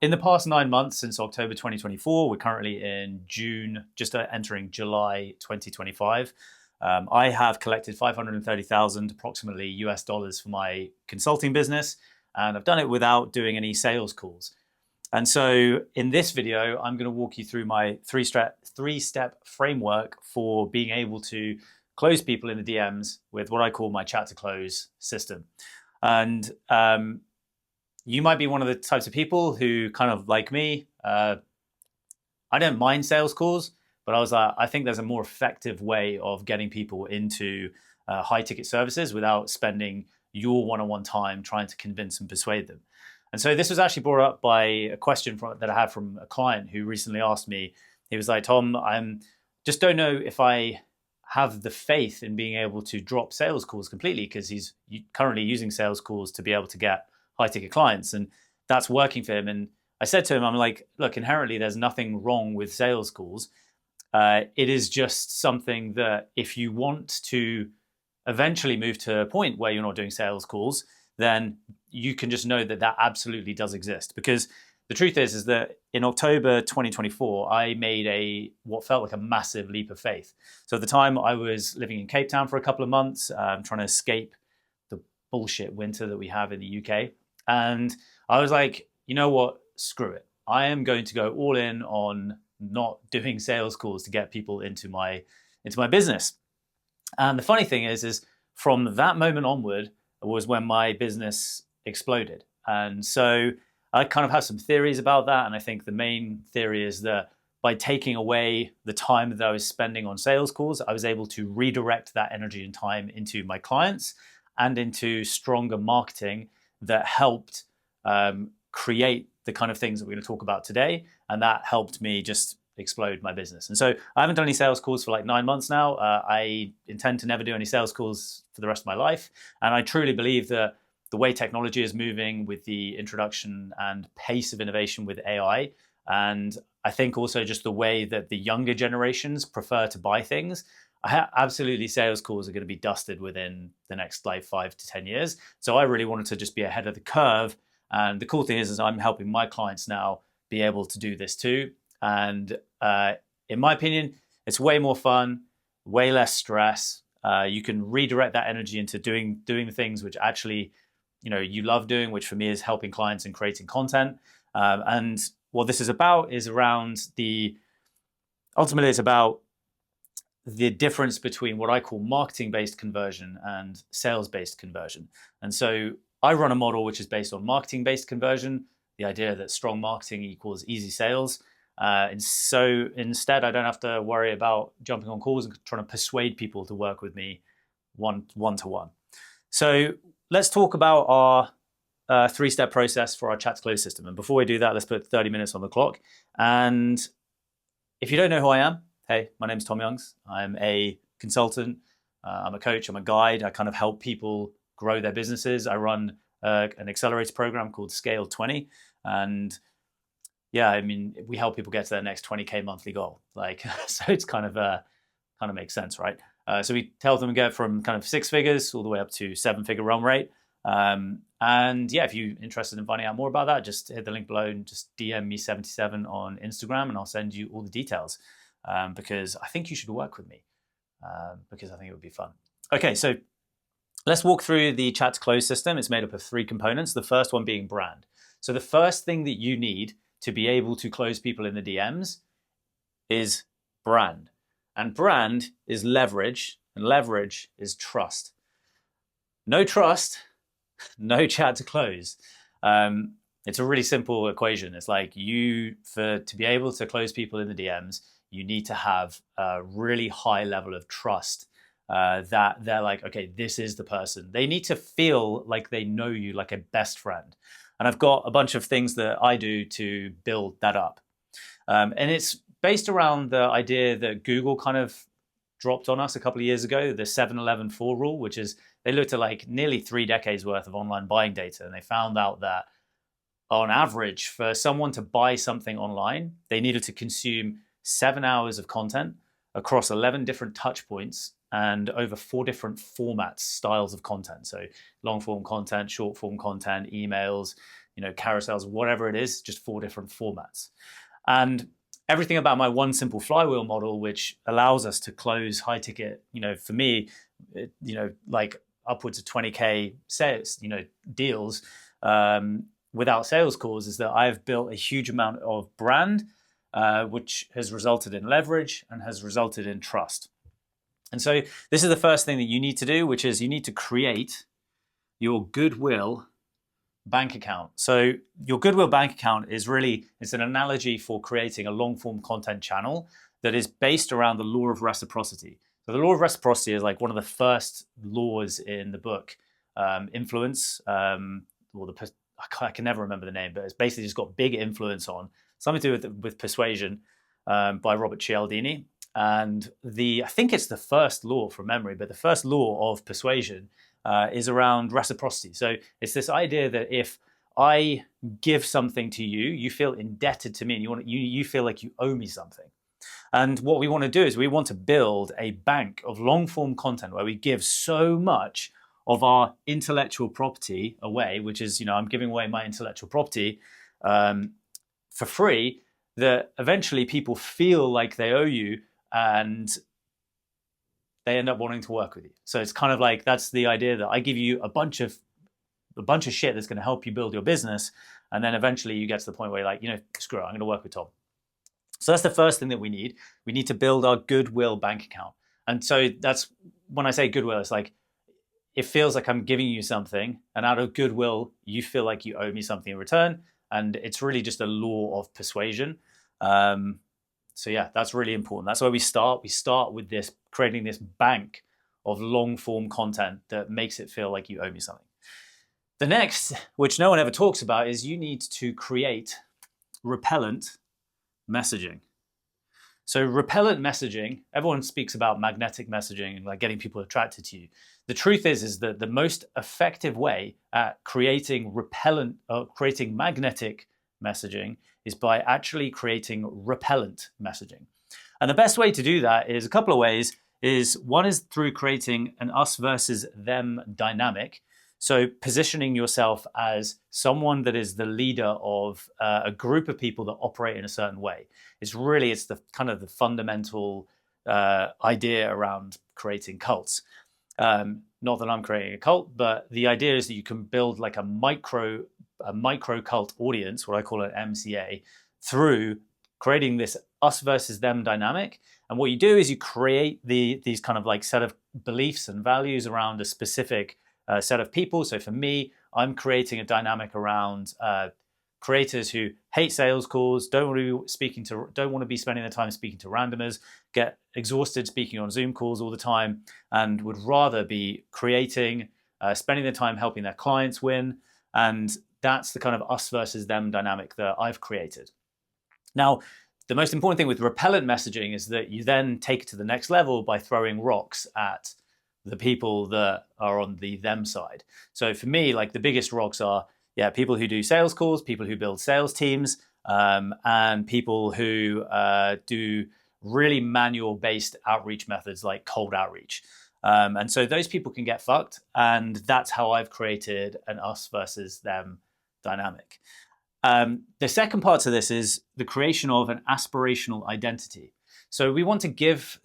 in the past 9 months since October 2024, we're currently in June, just entering July 2025. I have collected 530,000 approximately US dollars for my consulting business, and I've done it without doing any sales calls. And so in this video, I'm going to walk you through my three-step framework for being able to close people in the DMs with what I call my chat to close system. And you might be one of the types of people who kind of like me. I don't mind sales calls, but I was like, I think there's a more effective way of getting people into high ticket services without spending your one-on-one time trying to convince and persuade them. And so this was actually brought up by a question that I had from a client who recently asked me. He was like, Tom, I just don't know if I have the faith in being able to drop sales calls completely, because he's currently using sales calls to be able to get high ticket clients, and that's working for him. And I said to him, I'm like, look, inherently there's nothing wrong with sales calls. It is just something that if you want to eventually move to a point where you're not doing sales calls, then you can just know that that absolutely does exist. Because the truth is that in October 2024, I made what felt like a massive leap of faith. So at the time I was living in Cape Town for a couple of months, trying to escape the bullshit winter that we have in the UK. And I was like, you know what, screw it. I am going to go all in on not doing sales calls to get people into my business. And the funny thing is from that moment onward was when my business exploded. And so I kind of have some theories about that. And I think the main theory is that by taking away the time that I was spending on sales calls, I was able to redirect that energy and time into my clients and into stronger marketing that helped create the kind of things that we're going to talk about today. And that helped me just explode my business. And so I haven't done any sales calls for like 9 months now. I intend to never do any sales calls for the rest of my life. And I truly believe that the way technology is moving with the introduction and pace of innovation with AI, and I think also just the way that the younger generations prefer to buy things, absolutely sales calls are going to be dusted within the next like 5 to 10 years. So I really wanted to just be ahead of the curve. And the cool thing is I'm helping my clients now be able to do this too. And in my opinion, it's way more fun, way less stress. You can redirect that energy into doing the things which actually, you love doing, which for me is helping clients and creating content. And what this is about is ultimately it's about the difference between what I call marketing-based conversion and sales-based conversion. And so I run a model which is based on marketing-based conversion, the idea that strong marketing equals easy sales. And so instead, I don't have to worry about jumping on calls and trying to persuade people to work with me one-to-one. So let's talk about our three-step process for our chat to close system. And before we do that, let's put 30 minutes on the clock. And if you don't know who I am, hey, my name's Tom Youngs. I'm a consultant. I'm a coach. I'm a guide. I kind of help people grow their businesses. I run an accelerator program called Scale 20. And yeah, I mean, we help people get to their next 20K monthly goal. So it's kind of makes sense, right? So we tell them to go from kind of 6 figures all the way up to 7-figure run rate. And yeah, if you're interested in finding out more about that, just hit the link below and just DM me 77 on Instagram, and I'll send you all the details. Because I think you should work with me, because I think it would be fun. Okay, so let's walk through the chat to close system. It's made up of 3 components. The first one being brand. So the first thing that you need to be able to close people in the DMs is brand. And brand is leverage, and leverage is trust. No trust, no chat to close. It's a really simple equation. It's like to be able to close people in the DMs, you need to have a really high level of trust that they're like, okay, this is the person. They need to feel like they know you like a best friend. And I've got a bunch of things that I do to build that up. And it's based around the idea that Google kind of dropped on us a couple of years ago, the 7-11-4 rule, which is they looked at like nearly 3 decades worth of online buying data. And they found out that on average, for someone to buy something online, they needed to consume 7 hours of content across 11 different touch points and over 4 different formats, styles of content. So long form content, short form content, emails, carousels, whatever it is, just 4 different formats. And everything about my one simple flywheel model, which allows us to close high ticket, for me, like upwards of 20K sales, deals without sales calls, is that I've built a huge amount of brand, which has resulted in leverage and has resulted in trust. And so this is the first thing that you need to do, which is you need to create your Goodwill bank account. So your Goodwill bank account is it's an analogy for creating a long form content channel that is based around the law of reciprocity. So the law of reciprocity is like one of the first laws in the book, Influence, I can never remember the name, but it's basically just got big influence on something to do with persuasion, by Robert Cialdini. And I think it's the first law from memory, but the first law of persuasion is around reciprocity. So it's this idea that if I give something to you, you feel indebted to me, and you feel like you owe me something. And what we want to do is we want to build a bank of long form content where we give so much of our intellectual property away, which is, I'm giving away my intellectual property for free, that eventually people feel like they owe you and they end up wanting to work with you. So it's kind of like, that's the idea, that I give you a bunch of shit that's going to help you build your business. And then eventually you get to the point where you're like, screw it, I'm going to work with Tom. So that's the first thing that we need. We need to build our Goodwill bank account. And so that's, when I say Goodwill, it's like, it feels like I'm giving you something, and out of goodwill, you feel like you owe me something in return. And it's really just a law of persuasion. So yeah, that's really important. That's where we start. We start with creating this bank of long form content that makes it feel like you owe me something. The next, which no one ever talks about, is you need to create repellent messaging. So repellent messaging, everyone speaks about magnetic messaging and like getting people attracted to you. The truth is that the most effective way at creating magnetic messaging is by actually creating repellent messaging. And the best way to do that is a couple of ways. One is through creating an us versus them dynamic. So positioning yourself as someone that is the leader of a group of people that operate in a certain way. It's the kind of the fundamental idea around creating cults. Not that I'm creating a cult, but the idea is that you can build like a micro cult audience, what I call an MCA, through creating this us versus them dynamic. And what you do is you create these kind of like set of beliefs and values around a specific set of people. So for me, I'm creating a dynamic around creators who hate sales calls, don't want to be spending their time speaking to randomers, get exhausted speaking on Zoom calls all the time, and would rather be creating, spending their time helping their clients win. And that's the kind of us versus them dynamic that I've created. Now, the most important thing with repellent messaging is that you then take it to the next level by throwing rocks at the people that are on the them side. So for me, like the biggest rocks are, people who do sales calls, people who build sales teams, and people who do really manual-based outreach methods like cold outreach. And so those people can get fucked, and that's how I've created an us versus them dynamic. The second part to this is the creation of an aspirational identity. So we want to give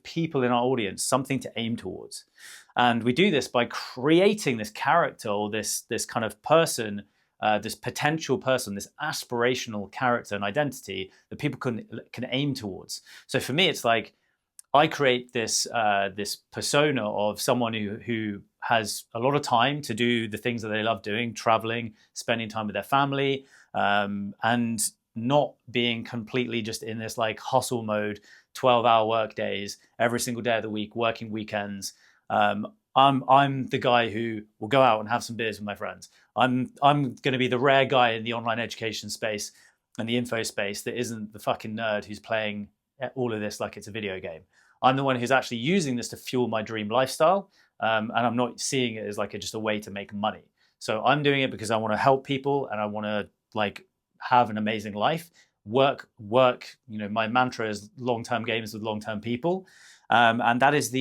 people in our audience something to aim towards. And we do this by creating this character or this kind of person, this potential person, this aspirational character and identity that people can aim towards. So for me, it's like I create this persona of someone who has a lot of time to do the things that they love doing, traveling, spending time with their family, and not being completely just in this like hustle mode, 12-hour work days, every single day of the week, working weekends. I'm the guy who will go out and have some beers with my friends. I'm going to be the rare guy in the online education space and the info space that isn't the fucking nerd who's playing all of this like it's a video game. I'm the one who's actually using this to fuel my dream lifestyle, and I'm not seeing it as like just a way to make money. So I'm doing it because I want to help people and I want to like have an amazing life. Work. My mantra is long-term games with long-term people, and that is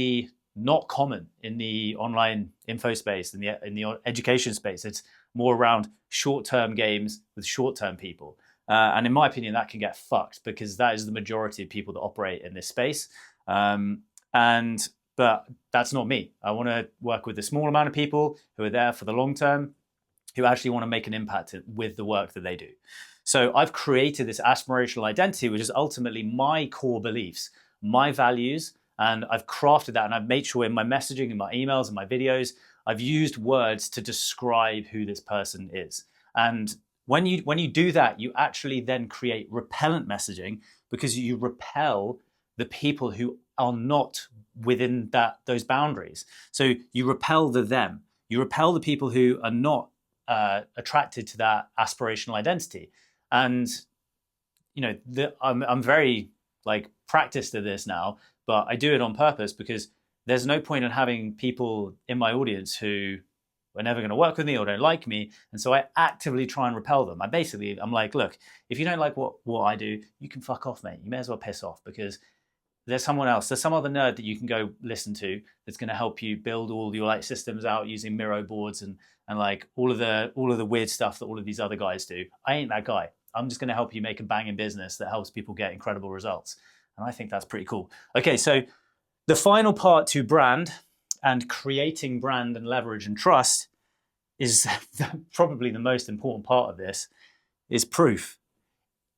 not common in the online info space, in the education space. It's more around short-term games with short-term people. And in my opinion, that can get fucked because that is the majority of people that operate in this space. But that's not me. I want to work with a small amount of people who are there for the long term, who actually want to make an impact with the work that they do. So I've created this aspirational identity, which is ultimately my core beliefs, my values, and I've crafted that, and I've made sure in my messaging, in my emails, and my videos, I've used words to describe who this person is. And when you do that, you actually then create repellent messaging, because you repel the people who are not within those boundaries. So you repel the them. You repel the people who are not attracted to that aspirational identity. And I'm very practiced at this now, but I do it on purpose because there's no point in having people in my audience who are never going to work with me or don't like me. And so I actively try and repel them. I'm like, look, if you don't like what I do, you can fuck off, mate. You may as well piss off, because there's someone else. There's some other nerd that you can go listen to that's going to help you build all your systems out using Miro boards and all of the weird stuff that all of these other guys do. I ain't that guy. I'm just going to help you make a banging business that helps people get incredible results. And I think that's pretty cool. Okay, so the final part to brand and creating brand and leverage and trust is probably the most important part of this, is proof.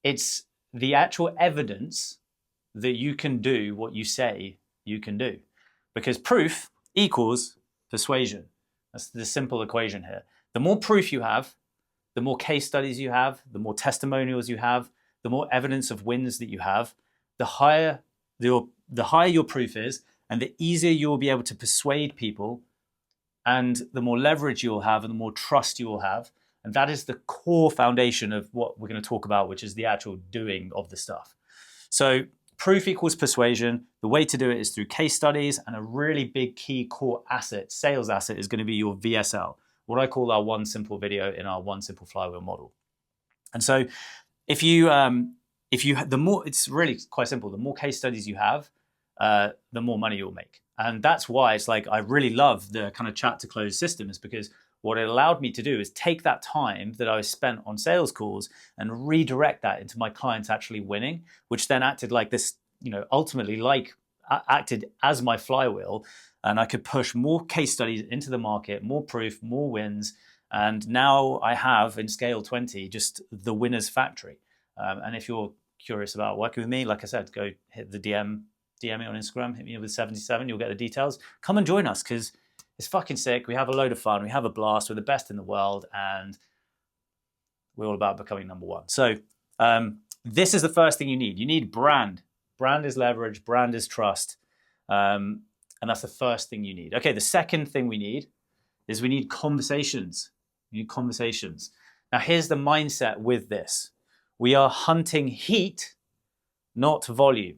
It's the actual evidence that you can do what you say you can do. Because proof equals persuasion. That's the simple equation here. The more proof you have, the more case studies you have, the more testimonials you have, the more evidence of wins that you have, the higher your proof is, and the easier you'll be able to persuade people, and the more leverage you'll have, and the more trust you will have. And that is the core foundation of what we're going to talk about, which is the actual doing of the stuff. So proof equals persuasion. The way to do it is through case studies, and a really big key core asset, sales asset, is going to be your VSL, what I call our one simple video in our one simple flywheel model. And so it's really quite simple. The more case studies you have, the more money you'll make. And that's why it's I really love the kind of chat to close system, is because what it allowed me to do is take that time that I was spent on sales calls and redirect that into my clients actually winning, which then acted like this, ultimately acted as my flywheel. And I could push more case studies into the market, more proof, more wins. And now I have in Scale 20 just the winner's factory. And if you're curious about working with me, like I said, go hit the DM me on Instagram, hit me with 77, you'll get the details. Come and join us, because it's fucking sick. We have a load of fun. We have a blast. We're the best in the world, and we're all about becoming number one. So this is the first thing you need. You need brand. Brand is leverage. Brand is trust. And that's the first thing you need. Okay, the second thing we need is we need conversations. We need conversations. Now, here's the mindset with this. We are hunting heat, not volume.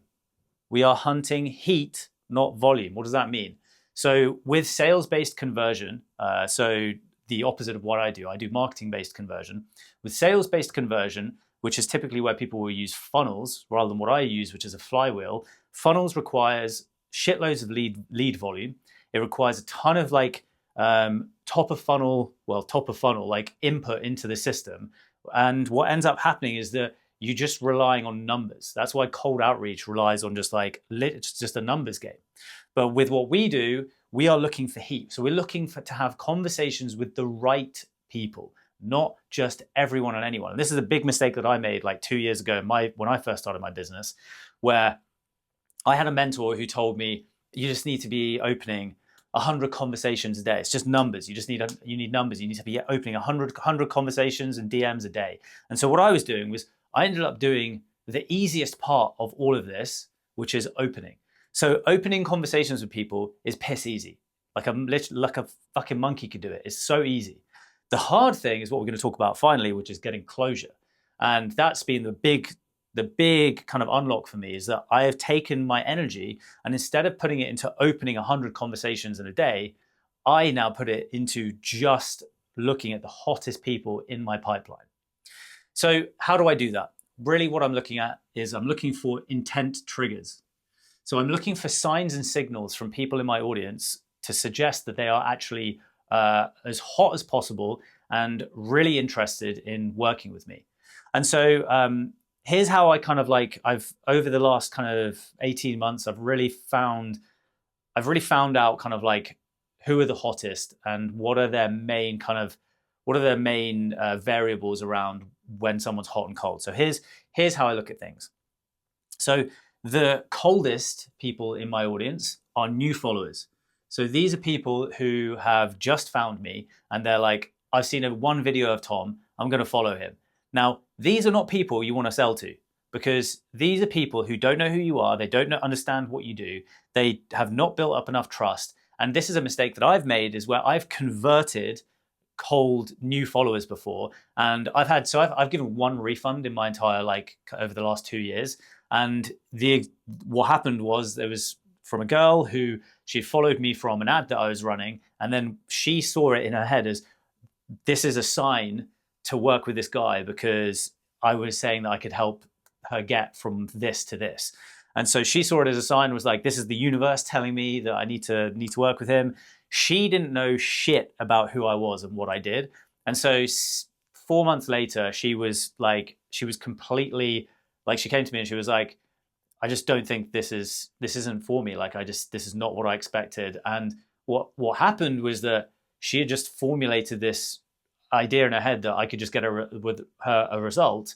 We are hunting heat, not volume. What does that mean? So with sales-based conversion, so the opposite of what I do marketing-based conversion. With sales-based conversion, which is typically where people will use funnels rather than what I use, which is a flywheel. Funnels requires shitloads of lead volume. It requires a ton of top of funnel input into the system. And what ends up happening is that you're just relying on numbers. That's why cold outreach relies on it's just a numbers game. But with what we do, we are looking for heat. So we're looking to have conversations with the right people, not just everyone and anyone. And this is a big mistake that I made 2 years ago when I first started my business, where I had a mentor who told me, you just need to be opening 100 conversations a day. It's just numbers. You need numbers. You need to be opening 100 conversations and DMs a day. And so what I was doing was I ended up doing the easiest part of all of this, which is opening. So opening conversations with people is piss easy. Like a fucking monkey could do it. It's so easy. The hard thing is what we're going to talk about finally, which is getting closure. And that's been the big kind of unlock for me, is that I have taken my energy, and instead of putting it into opening 100 conversations in a day, I now put it into just looking at the hottest people in my pipeline. So how do I do that? Really what I'm looking at is I'm looking for intent triggers. So I'm looking for signs and signals from people in my audience to suggest that they are actually as hot as possible and really interested in working with me. And so here's how I kind of like, I've over the last kind of 18 months, I've really found out kind of like who are the hottest and what are their main variables around when someone's hot and cold. So here's how I look at things. So the coldest people in my audience are new followers. So these are people who have just found me and they're like, I've seen one video of Tom, I'm going to follow him. Now, these are not people you want to sell to, because these are people who don't know who you are, they don't understand what you do, they have not built up enough trust. And this is a mistake that I've made, is where I've converted cold new followers before, and I've given one refund in my entire over the last 2 years. And what happened was, there was from a girl who she followed me from an ad that I was running, and then she saw it in her head as, this is a sign to work with this guy because I was saying that I could help her get from this to this. And so she saw it as a sign, was like, this is the universe telling me that I need to work with him. She didn't know shit about who I was and what I did. And so 4 months later, she was completely like, she came to me and she was like, I just don't think this isn't for me. Like, this is not what I expected. And what happened was that she had just formulated this idea in her head that I could just get with her a result.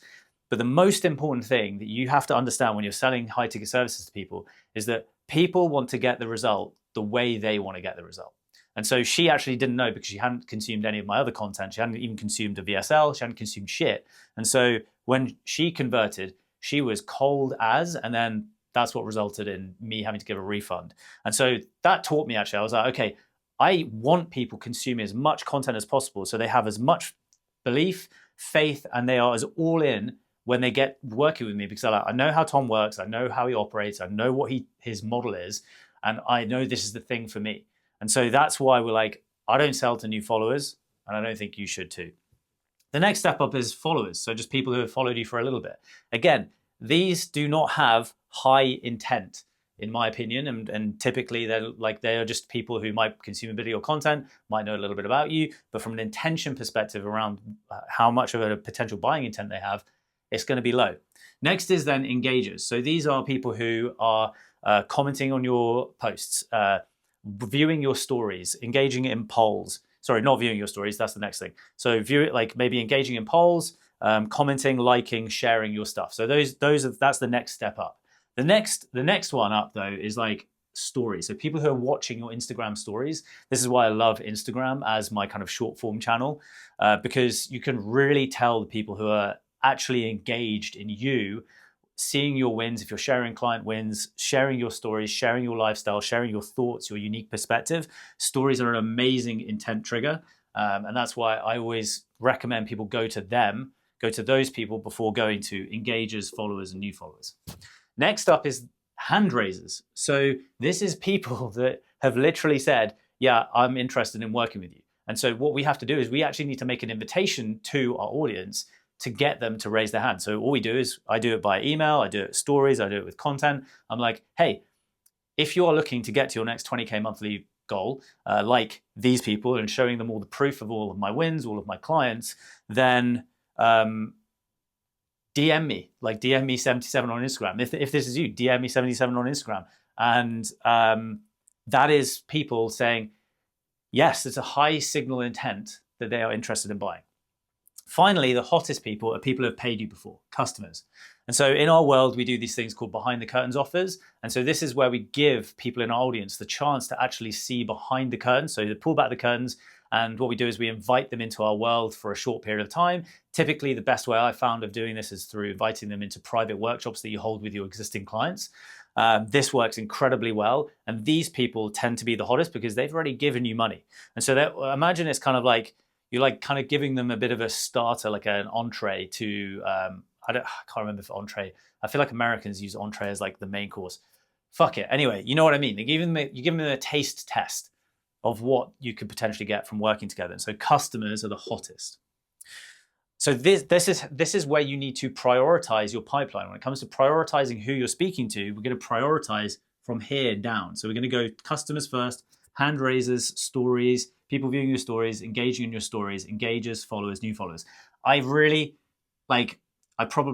But the most important thing that you have to understand when you're selling high ticket services to people is that people want to get the result the way they want to get the result. And so she actually didn't know, because she hadn't consumed any of my other content. She hadn't even consumed a VSL. She hadn't consumed shit. And so when she converted, she was cold as, and then that's what resulted in me having to give a refund. And so that taught me, actually, I was like, okay, I want people consuming as much content as possible so they have as much belief, faith, and they are as all in when they get working with me, because I know how Tom works, I know how he operates, I know what his model is, and I know this is the thing for me. And so that's why we're like, I don't sell to new followers, and I don't think you should too. The next step up is followers. So just people who have followed you for a little bit. Again, these do not have high intent, in my opinion, and typically they are just people who might consume a bit of your content, might know a little bit about you, but from an intention perspective around how much of a potential buying intent they have, it's going to be low. Next is then engagers. So these are people who are commenting on your posts, viewing your stories, engaging in polls. Sorry, not viewing your stories, that's the next thing. So view it, like maybe engaging in polls, commenting, liking, sharing your stuff. So that's the next step up. The next one up though is like stories. So people who are watching your Instagram stories. This is why I love Instagram as my kind of short form channel, because you can really tell the people who are actually engaged in you, seeing your wins. If you're sharing client wins, sharing your stories, sharing your lifestyle, sharing your thoughts, your unique perspective, stories are an amazing intent trigger. And that's why I always recommend people go to those people before going to engagers, followers, and new followers. Next up is hand raisers. So this is people that have literally said, yeah, I'm interested in working with you. And so what we have to do is we actually need to make an invitation to our audience to get them to raise their hand. So all we do is, I do it by email, I do it with stories, I do it with content. I'm like, hey, if you are looking to get to your next 20K monthly goal, like these people, and showing them all the proof of all of my wins, all of my clients, then DM me, like DM me 77 on Instagram. If this is you, DM me 77 on Instagram. And that is people saying, yes, it's a high signal intent that they are interested in buying. Finally, the hottest people are people who have paid you before, customers. And so in our world, we do these things called behind the curtains offers. And so this is where we give people in our audience the chance to actually see behind the curtains. So they pull back the curtains, and what we do is we invite them into our world for a short period of time. Typically, the best way I found of doing this is through inviting them into private workshops that you hold with your existing clients. This works incredibly well. And these people tend to be the hottest because they've already given you money. And so imagine it's kind of like, you're like kind of giving them a bit of a starter, like an entree to, I can't remember if entree, I feel like Americans use entree as like the main course. Fuck it. Anyway, you know what I mean? You're giving them a taste test of what you could potentially get from working together. And so customers are the hottest. So this is where you need to prioritize your pipeline. When it comes to prioritizing who you're speaking to, we're going to prioritize from here down. So we're going to go customers first, hand raisers, stories, people viewing your stories, engaging in your stories, engagers, followers, new followers. I really like, I cut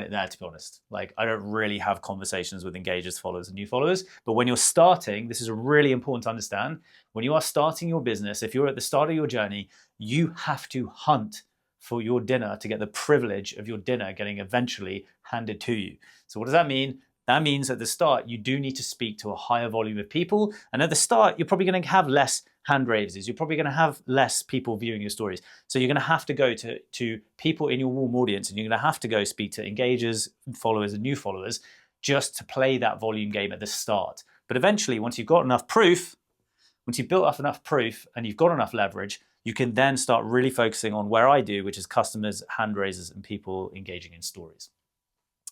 it there, to be honest. Like, I don't really have conversations with engagers, followers, and new followers. But when you're starting, this is really important to understand. When you are starting your business, if you're at the start of your journey, you have to hunt for your dinner to get the privilege of your dinner getting eventually handed to you. So what does that mean? That means at the start, you do need to speak to a higher volume of people. And at the start, you're probably going to have less hand raises. You're probably going to have less people viewing your stories. So you're going to have to go to people in your warm audience, and you're going to have to go speak to engagers, followers, and new followers just to play that volume game at the start. But eventually, once you've got enough proof, once you've built up enough proof and you've got enough leverage, you can then start really focusing on where I do, which is customers, hand raisers, and people engaging in stories.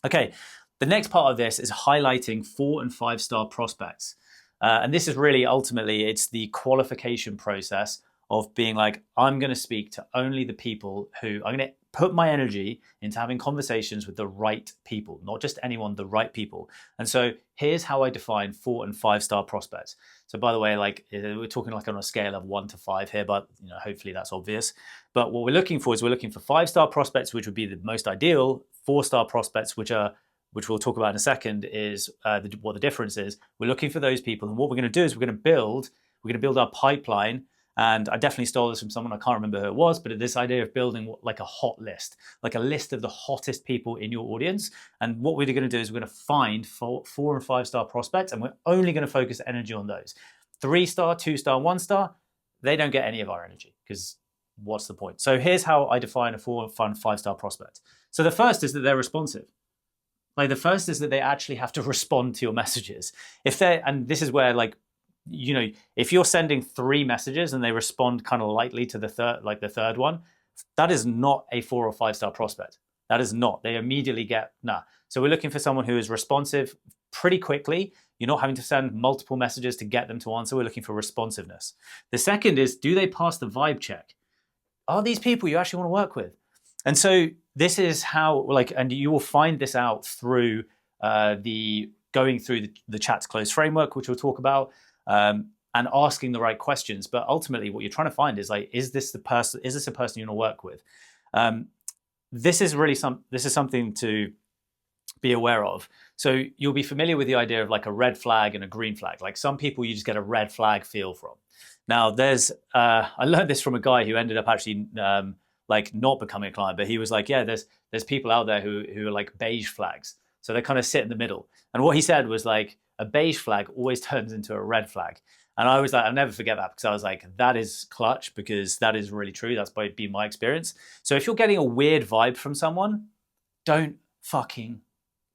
Okay, the next part of this is highlighting 4- and 5-star prospects. And this is really, ultimately, it's the qualification process of being like, I'm going to speak to only the people who, I'm going to put my energy into having conversations with the right people, not just anyone, the right people. And so here's how I define 4- and 5-star prospects. So by the way, like, we're talking like on a scale of 1 to 5 here, but hopefully that's obvious. But what we're looking for is we're looking for 5-star prospects, which would be the most ideal. 4-star prospects, which we'll talk about in a second, is what the difference is. We're looking for those people, and what we're going to do is we're going to build our pipeline. And I definitely stole this from someone, I can't remember who it was, but this idea of building like a hot list, like a list of the hottest people in your audience. And what we're going to do is we're going to find 4- and 5-star prospects, and we're only going to focus energy on those. 3-star, 2-star, 1-star, they don't get any of our energy, because what's the point? So here's how I define a 4- and 5-star prospect. So the first is that they're responsive. Like, the first is that they actually have to respond to your messages. And this is where, like, if you're sending 3 messages and they respond kind of lightly to the third one, that is not a 4- or 5-star prospect. That is not. They immediately get nah. So we're looking for someone who is responsive pretty quickly. You're not having to send multiple messages to get them to answer. We're looking for responsiveness. The second is, do they pass the vibe check? Are these people you actually want to work with? And so this is how, and you will find this out through going through the chat to close framework, which we'll talk about, and asking the right questions. But ultimately, what you're trying to find is like, is this a person you want to work with? This is something to be aware of. So you'll be familiar with the idea of like a red flag and a green flag. Like, some people you just get a red flag feel from. Now, I learned this from a guy who ended up actually not becoming a client, but he was like, yeah, there's people out there who are like beige flags. So they kind of sit in the middle. And what he said was like, a beige flag always turns into a red flag. And I was like, I'll never forget that, because I was like, that is clutch, because that is really true. That's been my experience. So if you're getting a weird vibe from someone, don't fucking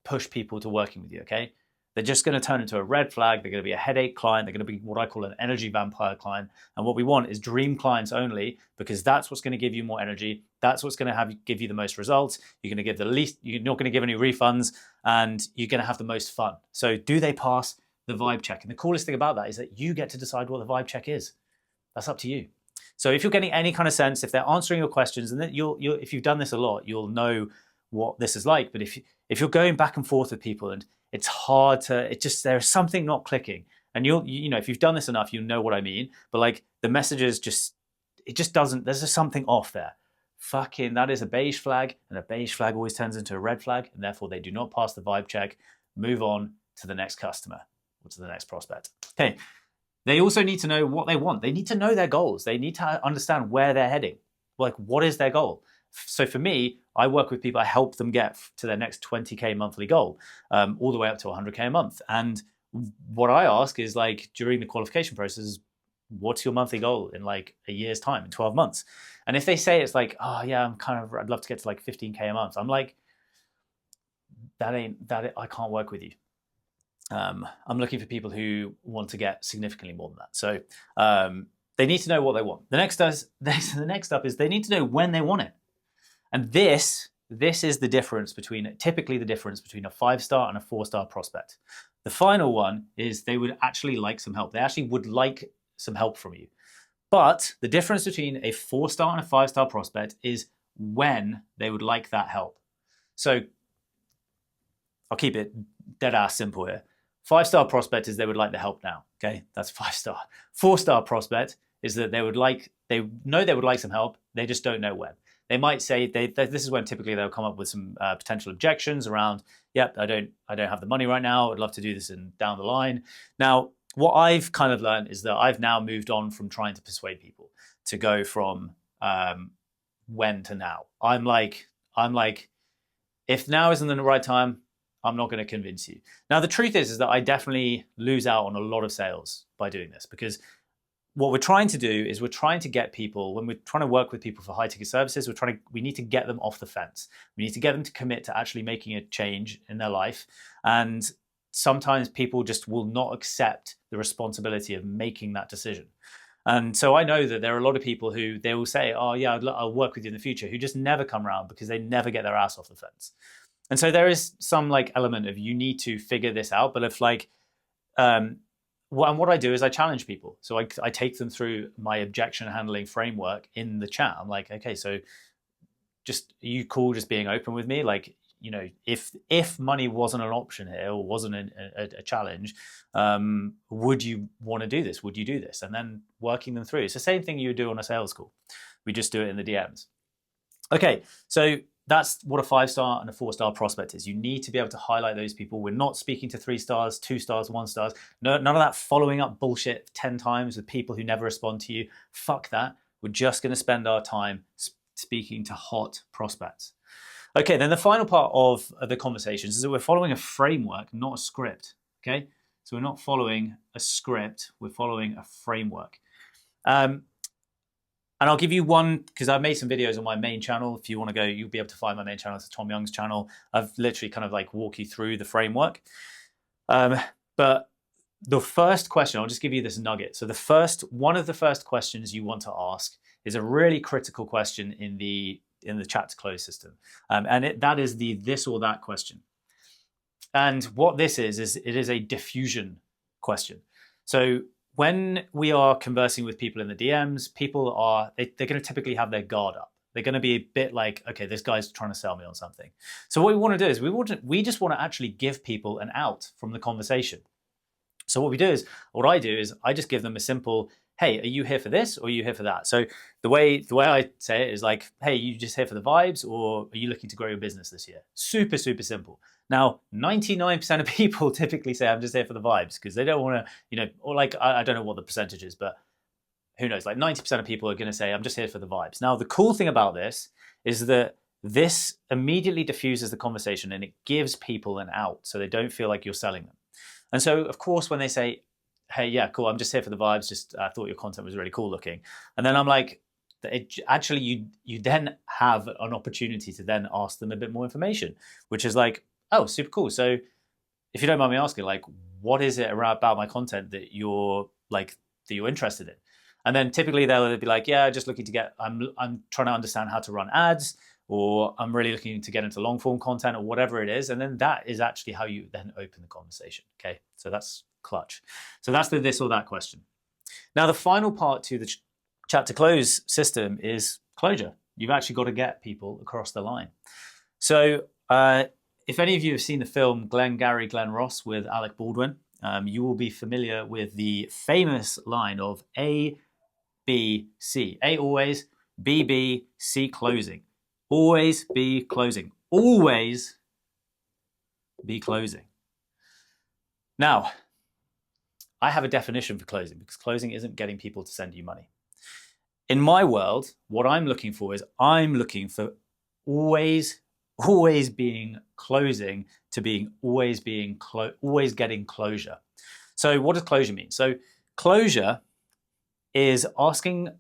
push people to working with you, okay? They're just going to turn into a red flag. They're going to be a headache client. They're going to be what I call an energy vampire client. And what we want is dream clients only, because that's what's going to give you more energy. That's what's going to give you the most results. You're going to give the least, you're not going to give any refunds, and you're going to have the most fun. So do they pass the vibe check? And the coolest thing about that is that you get to decide what the vibe check is. That's up to you. So if you're getting any kind of sense, if they're answering your questions, and then if you've done this a lot, you'll know what this is like. But if you're going back and forth with people and it's hard to, there's something not clicking. And if you've done this enough, you know what I mean. But like, the messages doesn't, there's just something off there. Fucking, that is a beige flag, and a beige flag always turns into a red flag, and therefore they do not pass the vibe check. Move on to the next customer or to the next prospect. Okay. They also need to know what they want. They need to know their goals. They need to understand where they're heading. Like, what is their goal? So for me, I work with people, I help them get to their next 20K monthly goal, all the way up to 100K a month. And what I ask is, like, during the qualification process, what's your monthly goal in like a year's time, in 12 months? And if they say it's like, oh yeah, I'd love to get to like 15K a month, I'm like, I can't work with you. I'm looking for people who want to get significantly more than that. So they need to know what they want. The next up is they need to know when they want it. And this is the difference typically the difference between a 5-star and a 4-star prospect. The final one is they would actually like some help. They actually would like some help from you. But the difference between a 4-star and a 5-star prospect is when they would like that help. So I'll keep it dead ass simple here. 5-star prospect is they would like the help now. Okay, that's 5-star. 4-star prospect is that they know they would like some help, they just don't know when. They might say this is when typically they'll come up with some potential objections around, yep, I don't have the money right now. I'd love to do this down the line. Now, what I've kind of learned is that I've now moved on from trying to persuade people to go from when to now. I'm like, if now isn't the right time, I'm not going to convince you. Now, the truth is that I definitely lose out on a lot of sales by doing this, because what we're trying to do is we're trying to get people, when we're trying to work with people for high ticket services, we need to get them off the fence. We need to get them to commit to actually making a change in their life. And sometimes people just will not accept the responsibility of making that decision. And so I know that there are a lot of people who they will say, oh yeah, I'll work with you in the future, who just never come around because they never get their ass off the fence. And so there is some like element of you need to figure this out. But if like, what I do is I challenge people. So I take them through my objection handling framework in the chat. I'm like, okay, so just, are you cool just being open with me? Like, you know, if money wasn't an option here or wasn't a challenge, would you want to do this? Would you do this? And then working them through. It's the same thing you would do on a sales call. We just do it in the DMs. Okay, so that's what a 5-star and a 4-star prospect is. You need to be able to highlight those people. We're not speaking to 3 stars, 2 stars, 1 stars. No, none of that following up bullshit 10 times with people who never respond to you. Fuck that. We're just going to spend our time speaking to hot prospects. Okay, then the final part of the conversations is that we're following a framework, not a script. Okay, so we're not following a script, we're following a framework. And I'll give you one, because I've made some videos on my main channel. If you want to go, you'll be able to find my main channel. It's Tom Young's channel. I've literally kind of like walk you through the framework. But the first question, I'll just give you this nugget. So one of the first questions you want to ask is a really critical question in the chat to close system. And that is the this or that question. And what this is it is a diffusion question. So when we are conversing with people in the DMs, they're going to typically have their guard up. They're going to be a bit like, okay, this guy's trying to sell me on something. So what we want to do is we just want to actually give people an out from the conversation. So what I do is I just give them a simple, hey, are you here for this or are you here for that? So the way I say it is like, hey, you just here for the vibes, or are you looking to grow your business this year? Super, super simple. Now, 99% of people typically say, I'm just here for the vibes, because they don't want to, you know, or like, I don't know what the percentage is, but who knows? Like 90% of people are going to say, I'm just here for the vibes. Now, the cool thing about this is that this immediately diffuses the conversation and it gives people an out, so they don't feel like you're selling them. And so, of course, when they say, hey, yeah, cool, I'm just here for the vibes, just I thought your content was really cool looking. And then I'm like, actually, you then have an opportunity to then ask them a bit more information, which is like, oh, super cool. So if you don't mind me asking, like, what is it about my content that you're interested in? And then typically they'll be like, yeah, just looking to get, I'm trying to understand how to run ads, or I'm really looking to get into long form content, or whatever it is. And then that is actually how you then open the conversation. Okay, so that's clutch. So that's the this or that question. Now, the final part to the chat to close system is closure. You've actually got to get people across the line. So if any of you have seen the film Glengarry Glen Ross with Alec Baldwin, you will be familiar with the famous line of A, B, C. A always, B, B, C closing. Always be closing. Always be closing. Now, I have a definition for closing, because closing isn't getting people to send you money. In my world, what I'm looking for is I'm looking for always being closing to being always getting closure. So what does closure mean? So closure is asking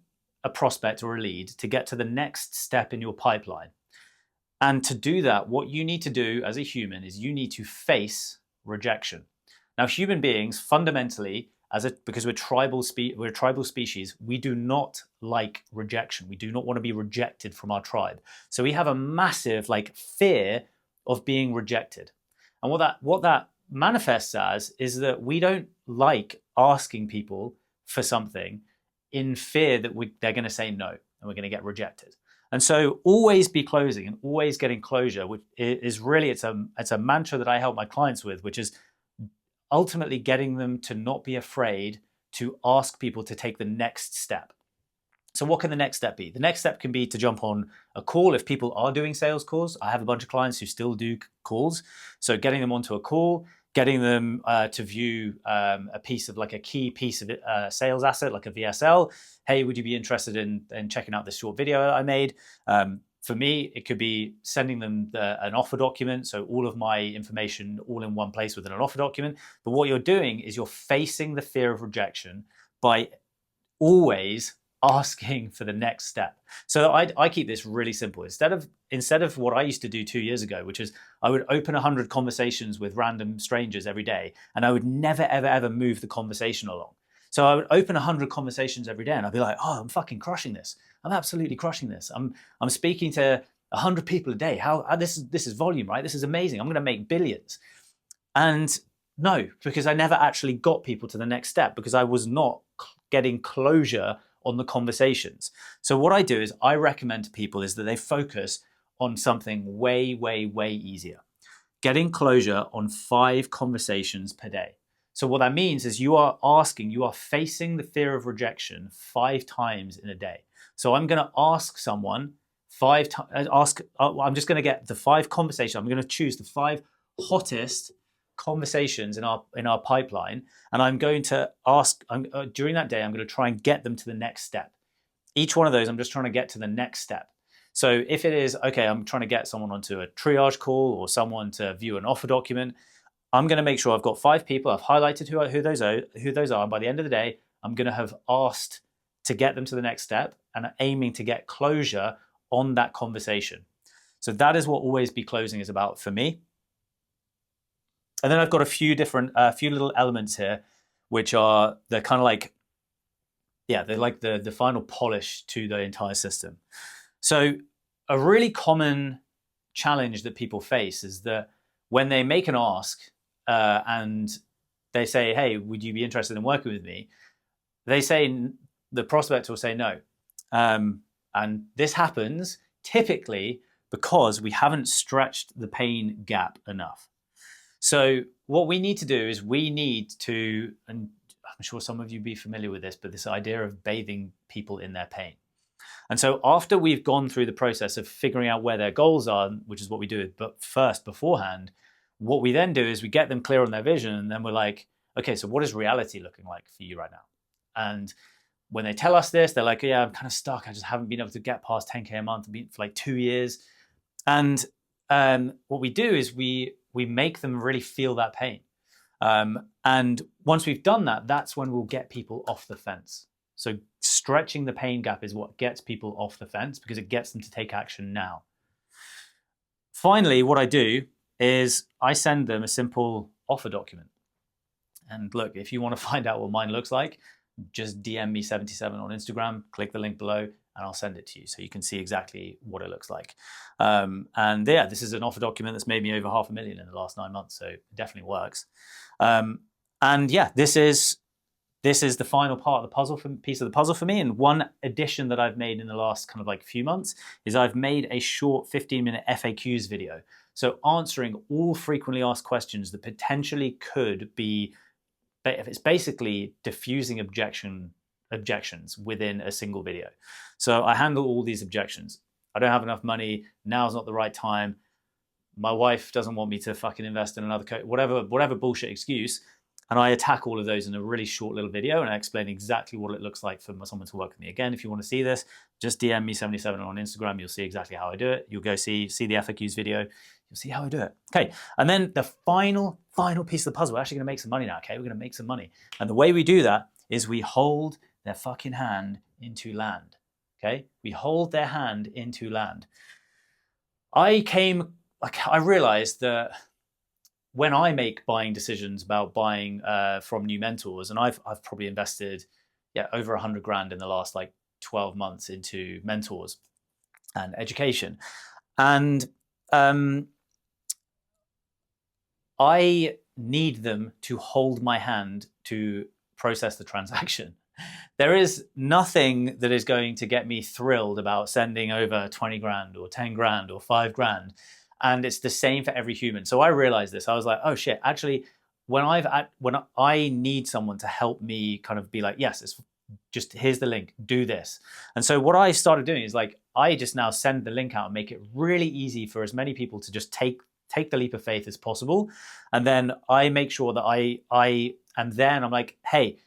a prospect or a lead to get to the next step in your pipeline. And to do that, what you need to do as a human is you need to face rejection. Now, human beings fundamentally, because we're a tribal species, we do not like rejection. We do not want to be rejected from our tribe. So we have a massive fear of being rejected. And what that manifests as is that we don't like asking people for something in fear that they're going to say no and we're going to get rejected. And so always be closing and always getting closure, which is really, it's a mantra that I help my clients with, which is ultimately getting them to not be afraid to ask people to take the next step. So what can the next step be? The next step can be to jump on a call if people are doing sales calls. I have a bunch of clients who still do calls. So getting them onto a call, getting them to view a piece of like a key piece of sales asset, like a VSL. Hey, would you be interested in checking out this short video I made? For me, it could be sending them an offer document. So all of my information all in one place within an offer document. But what you're doing is you're facing the fear of rejection by always asking for the next step. So I keep this really simple. Instead of what I used to do 2 years ago, which is I would open 100 conversations with random strangers every day, and I would never, ever, ever move the conversation along. So I would open 100 conversations every day, and I'd be like, oh, I'm fucking crushing this. I'm absolutely crushing this. I'm speaking to 100 people a day. This is volume, right? This is amazing. I'm going to make billions. And no, because I never actually got people to the next step because I was not getting closure on the conversations. So what I do is I recommend to people is that they focus on something way, way, way easier. Getting closure on 5 conversations per day. So what that means is you are facing the fear of rejection 5 times in a day. So I'm going to ask someone 5 times, I'm just going to get the 5 conversations. I'm going to choose the 5 hottest conversations in our pipeline, and I'm going to ask during that day, I'm going to try and get them to the next step. Each one of those, I'm just trying to get to the next step. So if it is, okay, I'm trying to get someone onto a triage call or someone to view an offer document, I'm going to make sure I've got 5 people, I've highlighted who those are, and by the end of the day, I'm going to have asked to get them to the next step and aiming to get closure on that conversation. So that is what Always Be Closing is about for me. And then I've got a few little elements here, which are they're kind of like, yeah, they're like the final polish to the entire system. So a really common challenge that people face is that when they make an ask and they say, hey, would you be interested in working with me? The prospect will say no. And this happens typically because we haven't stretched the pain gap enough. So what we need to do is we need to, and I'm sure some of you be familiar with this, but this idea of bathing people in their pain. And so after we've gone through the process of figuring out where their goals are, which is what we do, but first beforehand, what we then do is we get them clear on their vision, and then we're like, okay, so what is reality looking like for you right now? And when they tell us this, they're like, yeah, I'm kind of stuck. I just haven't been able to get past 10K a month for like 2 years. And what we do is we make them really feel that pain. And once we've done that, that's when we'll get people off the fence. So stretching the pain gap is what gets people off the fence because it gets them to take action now. Finally, what I do is I send them a simple offer document. And look, if you want to find out what mine looks like, just DM me 77 on Instagram, click the link below, and I'll send it to you so you can see exactly what it looks like. And yeah, this is an offer document that's made me over $500,000 in the last 9 months, so it definitely works. And yeah, this is the final part of the puzzle, piece of the puzzle for me. And one addition that I've made in the last kind of like few months is I've made a short 15-minute FAQs video. So answering all frequently asked questions that potentially could be, it's basically diffusing objections within a single video. So I handle all these objections. I don't have enough money. Now's not the right time. My wife doesn't want me to fucking invest in another coach, whatever bullshit excuse. And I attack all of those in a really short little video, and I explain exactly what it looks like for someone to work with me. Again, if you want to see this, just DM me 77 on Instagram. You'll see exactly how I do it. You'll go see the FAQs video. You'll see how I do it. Okay, and then the final piece of the puzzle. We're actually going to make some money now, okay? We're going to make some money. And the way we do that is we hold their fucking hand into land, okay? We hold their hand into land. I realized that when I make buying decisions about buying from new mentors, and I've probably invested over $100,000 in the last like 12 months into mentors and education, and I need them to hold my hand to process the transaction. There is nothing that is going to get me thrilled about sending over 20 grand or 10 grand or 5 grand. And it's the same for every human. So I realized this. I was like, oh shit, actually, when I need someone to help me kind of be like, yes, it's just here's the link, do this. And so what I started doing is like, I just now send the link out and make it really easy for as many people to just take the leap of faith as possible. And then I make sure that and then I'm like, hey,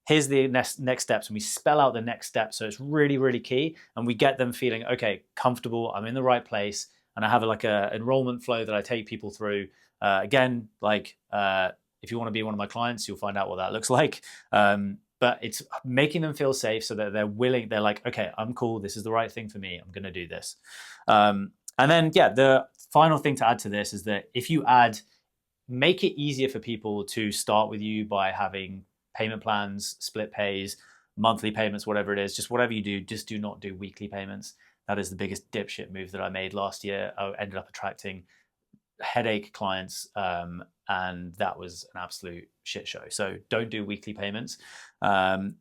here's the next steps, and we spell out the next steps. So it's really, really key. And we get them feeling, okay, comfortable, I'm in the right place. And I have like a enrollment flow that I take people through. Again, like if you want to be one of my clients, you'll find out what that looks like. But it's making them feel safe so that they're willing, they're like, okay, I'm cool, this is the right thing for me, I'm gonna do this. And then, yeah, the final thing to add to this is that if you make it easier for people to start with you by having payment plans, split pays, monthly payments, whatever it is, just whatever you do, just do not do weekly payments. That is the biggest dipshit move that I made last year. I ended up attracting headache clients, and that was an absolute shit show. So don't do weekly payments. But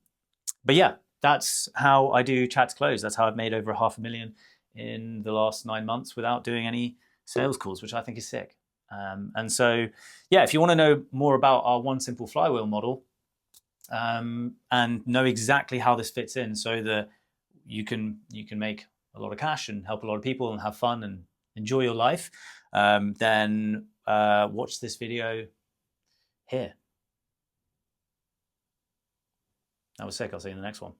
yeah, that's how I do chat to close. That's how I've made over $500,000 in the last 9 months without doing any sales calls, which I think is sick. And so, yeah, if you want to know more about our one simple flywheel model, and know exactly how this fits in so that you can make a lot of cash and help a lot of people and have fun and enjoy your life, then watch this video here. That was sick. I'll see you in the next one.